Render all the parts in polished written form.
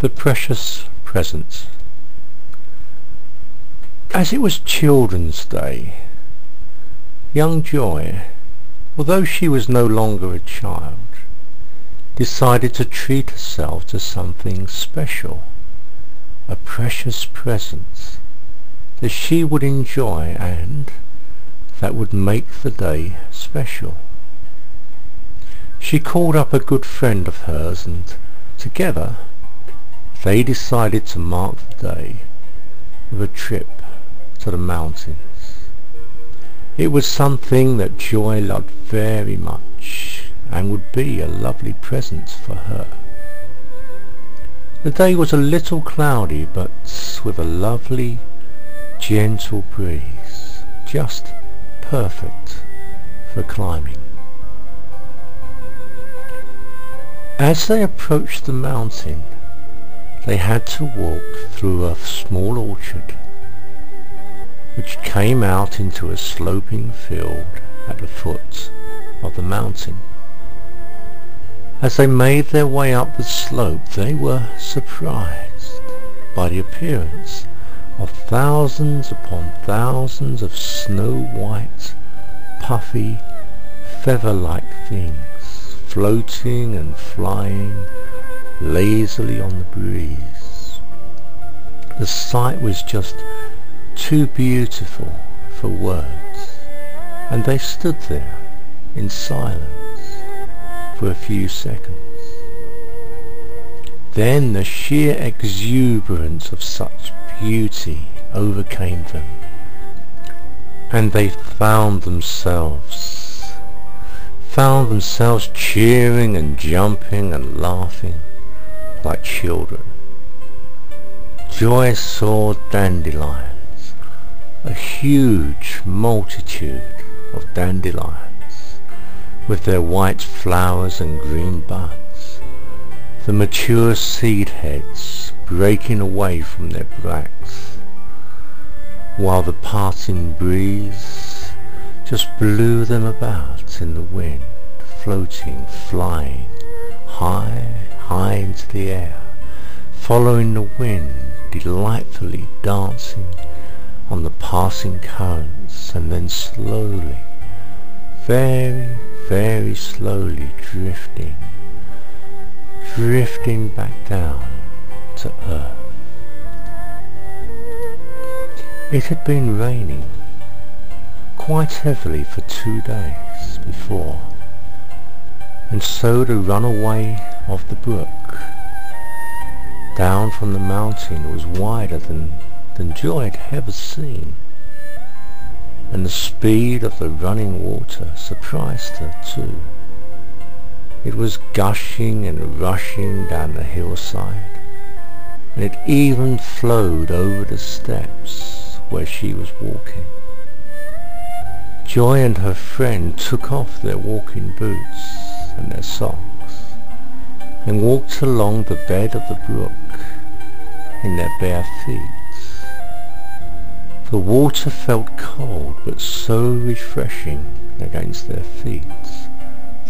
The precious presents. As it was Children's Day, young Joy, although she was no longer a child, decided to treat herself to something special, a precious present that she would enjoy and that would make the day special. She called up a good friend of hers, and together they decided to mark the day with a trip to the mountains. It was something that Joy loved very much and would be a lovely present for her. The day was a little cloudy, but with a lovely, gentle breeze, just perfect for climbing. As they approached the mountain, they had to walk through a small orchard which came out into a sloping field at the foot of the mountain. As they made their way up the slope, they were surprised by the appearance of thousands upon thousands of snow-white, puffy, feather-like things floating and flying lazily on the breeze. The sight was just too beautiful for words, and they stood there in silence for a few seconds. Then the sheer exuberance of such beauty overcame them, and they found themselves cheering and jumping and laughing like children. Joy saw dandelions, a huge multitude of dandelions, with their white flowers and green buds, the mature seed heads breaking away from their bracts, while the passing breeze just blew them about in the wind, floating, flying, high into the air, following the wind, delightfully dancing on the passing currents, and then slowly, very, very slowly drifting back down to earth. It had been raining quite heavily for 2 days before, and so the runaway of the brook down from the mountain was wider than Joy had ever seen, and the speed of the running water surprised her too. It was gushing and rushing down the hillside, and it even flowed over the steps where she was walking. Joy and her friend took off their walking boots and their socks and walked along the bed of the brook in their bare feet. The water felt cold but so refreshing against their feet,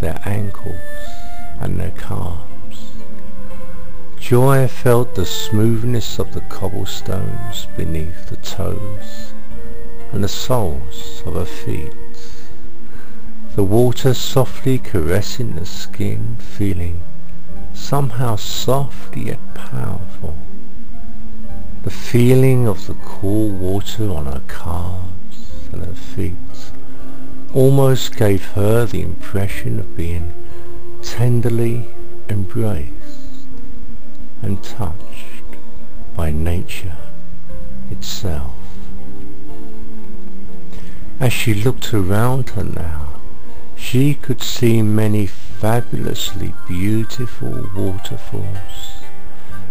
their ankles and their calves. Joy felt the smoothness of the cobblestones beneath the toes and the soles of her feet, the water softly caressing the skin, feeling somehow soft yet powerful. The feeling of the cool water on her calves and her feet almost gave her the impression of being tenderly embraced and touched by nature itself. As she looked around her now, she could see many fabulously beautiful waterfalls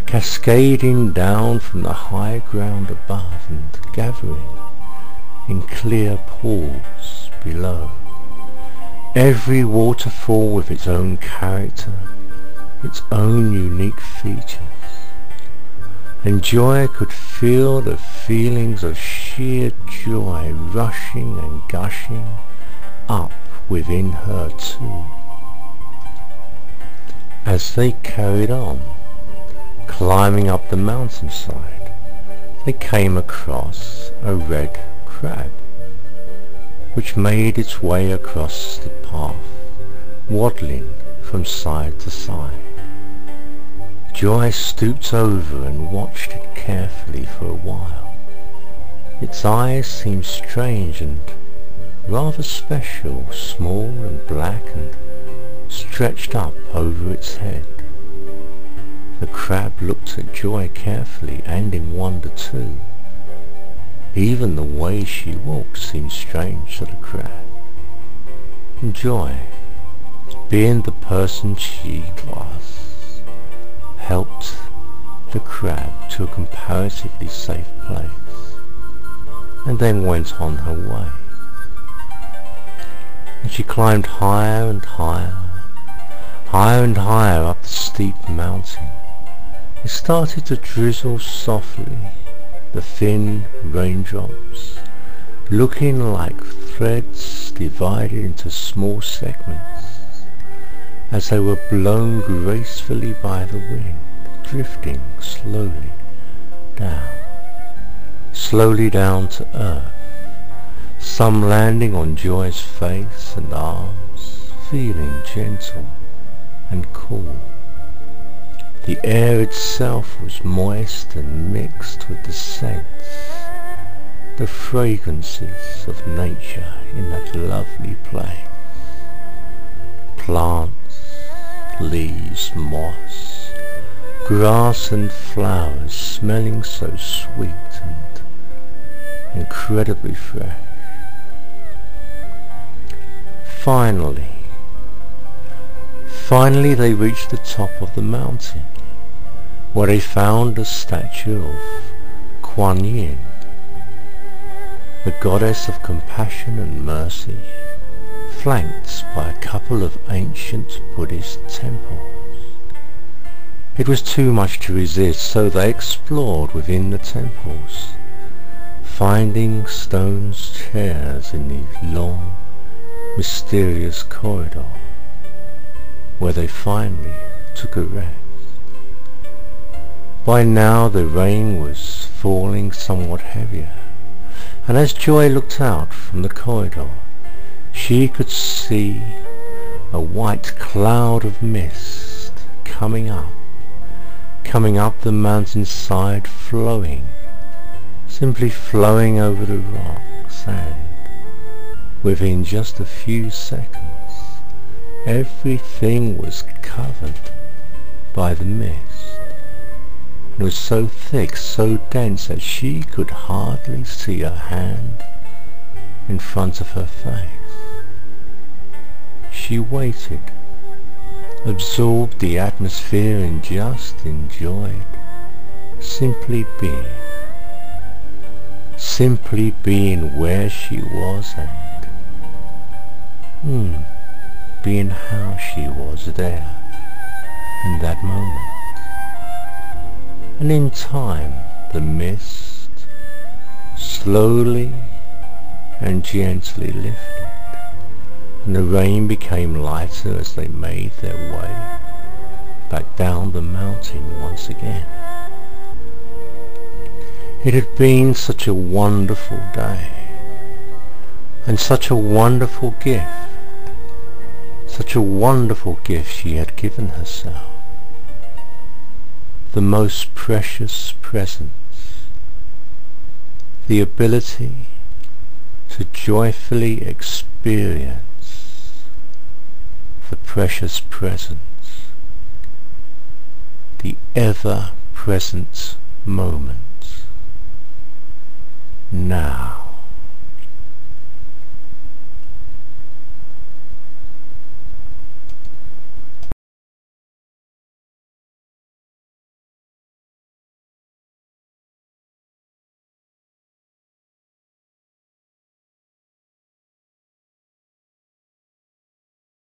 cascading down from the high ground above and gathering in clear pools below. Every waterfall with its own character, its own unique features, and Joy could feel the feelings of sheer joy rushing and gushing up within her too. As they carried on, Climbing up the mountainside, they came across a red crab, which made its way across the path, waddling from side to side. Joy stooped over and watched it carefully for a while. Its eyes seemed strange and rather special, small and black and stretched up over its head. The crab looked at Joy carefully and in wonder too. Even the way she walked seemed strange to the crab. And Joy, being the person she was, helped the crab to a comparatively safe place, and then went on her way. And she climbed higher and higher, higher and higher up the steep mountain. It started to drizzle softly, the thin raindrops, looking like threads divided into small segments, as they were blown gracefully by the wind, drifting slowly down to earth, some landing on Joy's face and arms, feeling gentle and cool. The air itself was moist and mixed with the scents, the fragrances of nature in that lovely place. Plants, leaves, moss, grass and flowers smelling so sweet and incredibly fresh. Finally they reached the top of the mountain, where they found a statue of Kuan Yin, the goddess of compassion and mercy, flanked by a couple of ancient Buddhist temples. It was too much to resist, so they explored within the temples, finding stone chairs in the long, mysterious corridor, where they finally took a rest. By now the rain was falling somewhat heavier, and as Joy looked out from the corridor, she could see a white cloud of mist coming up the mountainside, simply flowing over the rocks, and within just a few seconds everything was covered by the mist. It was so thick, so dense that she could hardly see her hand in front of her face. She waited, absorbed the atmosphere and just enjoyed simply being where she was and being how she was there in that moment. And in time the mist slowly and gently lifted, and the rain became lighter as they made their way back down the mountain once again. It had been such a wonderful day, and such a wonderful gift she had given herself, the most precious presents, the ability to joyfully experience the precious presence, the ever-present moment. Now.